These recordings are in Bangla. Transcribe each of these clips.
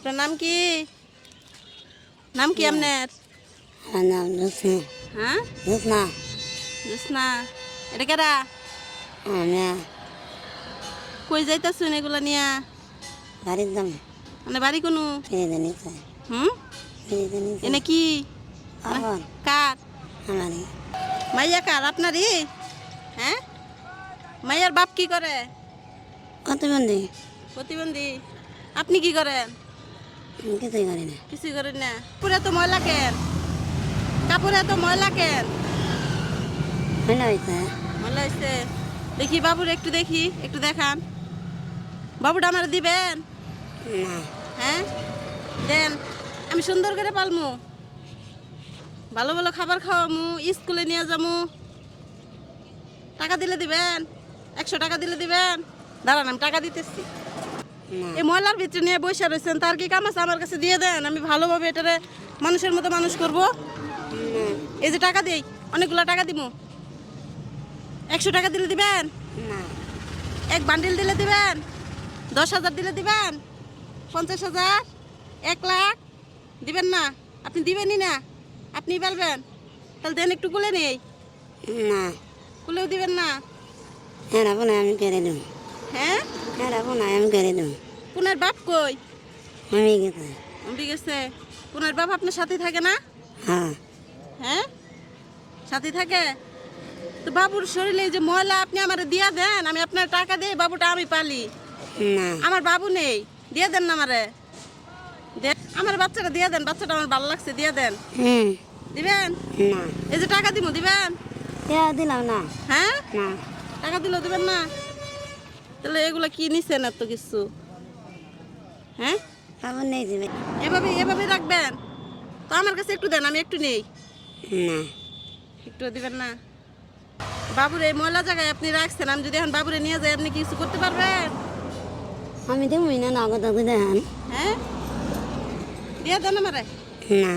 আপনার নাম কি? নাম কি আপনার? আমার নাম জোৎস্না। হ্যাঁ, জোৎস্না। জোৎস্না। এটা কেডা? আমি কই যাইতাছুন এগুলা নিয়া? বাড়ির দাম মানে বাড়ি কোনো? ফিরে নিতে হুম, ফিরে নিতে এনে কি? আবার কার? আমারই মাইয়া কার? আপনারই? হ্যাঁ, মাইয়ার বাপ কি করে? প্রতিবন্ধী। প্রতিবন্ধী। আপনি কি করেন? আমি কিছুই করি না। কিছুই করেন না। কাপড়ে তো ময়লা কেন? কাপড়ে তো ময়লা কেন? ময়লা হয়েছে। ময়লা হয়েছে। দেখি বাবুর একটু দেখি, একটু দেখান। বাবুটা আমার দিবেন? না হ্যাঁ, দেন। আমি সুন্দর করে পালমু, ভালো ভালো খাবার খাওয়ামু, স্কুলে নিয়ে যামু। টাকা দিলে দিবেন? 100 টাকা দিলে দিবেন? দাঁড়ান, আমি টাকা দিতেছি। না এই ময়লার ভিতরে নিয়ে বসে রয়েছেন, তার কি কাম আছে? আমার কাছে দিয়ে দেন, আমি ভালোভাবে এটারে মানুষের মতো মানুষ করব। এই যে টাকা দিই, অনেকগুলো টাকা দিব। 100 টাকা দিলে দিবেন? না এক বান্ডিল দিলে দিবেন? 10,000 দিলে দিবেন? 50,000? 1 লাখ দিবেন না? আপনি দিবেনই না, আপনি বলবেন। তাহলে দেন, একটু কুলে নেই। না কুলেও দিবেন না? হ্যাঁ আপনি আমি করে দেবো। হ্যাঁ, হ্যাঁ আপনি আমি করে দেবো। পুনের বাপ কই? আমি গেছে। উমরি গেছে। পুনের বাপ আপনার সাথে থাকে না? হ্যাঁ হ্যাঁ, সাথে থাকে। তো বাবুর শরীরে এই যে ময়লা, আপনি আমার দিয়া দেন, আমি আপনার টাকা দিয়ে বাবুটা আমি পালি। না আমার বাবু নেই, দিয়ে দেন না আমারে। আমার বাচ্চাটা দিয়ে দেন, বাচ্চাটা আমার ভালো লাগছে, দিয়ে দেন। দিবেন? না এই যে টাকা দিব, দিবেন? দিলাম না। হ্যাঁ, না টাকা দিলেও দিবেন না? তাহলে এগুলা কি নিছেন এত কিছু? হ্যাঁ, আপনি নেই দিবে। এভাবে এভাবে রাখবেন? তো আমার কাছে একটু দেন, আমি একটু নেই। না একটু দিবেন না? বাবুর এই ময়লা জায়গায় আপনি রাখছেন, আমি যদি এখন বাবুরে নিয়ে যাই, আপনি কিছু করতে পারবেন? আমি দেবই না নগদ দেন। হ্যাঁ, দিয়ে দেন আমারে। না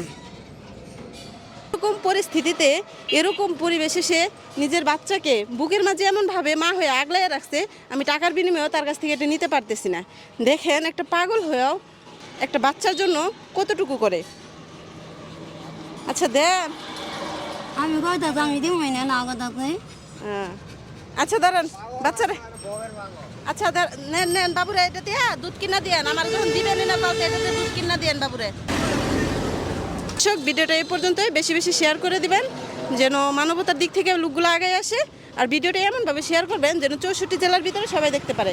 এরকম পরিস্থিতিতে, এরকম পরিবেশে সে নিজের বাচ্চাকে বুকের মাঝে এমনভাবে মা হয়ে আগলাইয়ে রাখছে, আমি টাকার বিনিময়েও তার কাছ থেকে এটা নিতে পারতেছি না। দেখেন, একটা পাগল হয়েও একটা বাচ্চার জন্য কতটুকু করে। আচ্ছা দেন। আমি কইতা আমি দেবই না নগদ। হ্যাঁ, আচ্ছা দাঁড়ান বাচ্চারে। আচ্ছা নেন নেন বাবুরে, এটা দিয়া দুধ কিনা দিয়েন। আমার যখন দিবেন না পালতে, এটাতে দুধ কিনা দিয়েন বাবুরে। দর্শক, ভিডিওটা এই পর্যন্তই। বেশি বেশি শেয়ার করে দিবেন, যেন মানবতার দিক থেকে লোকগুলো আগে আসে। আর ভিডিওটা এমনভাবে শেয়ার করবেন যেন 64 জেলার ভিতরে সবাই দেখতে পারে।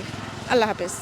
আল্লাহ হাফেজ।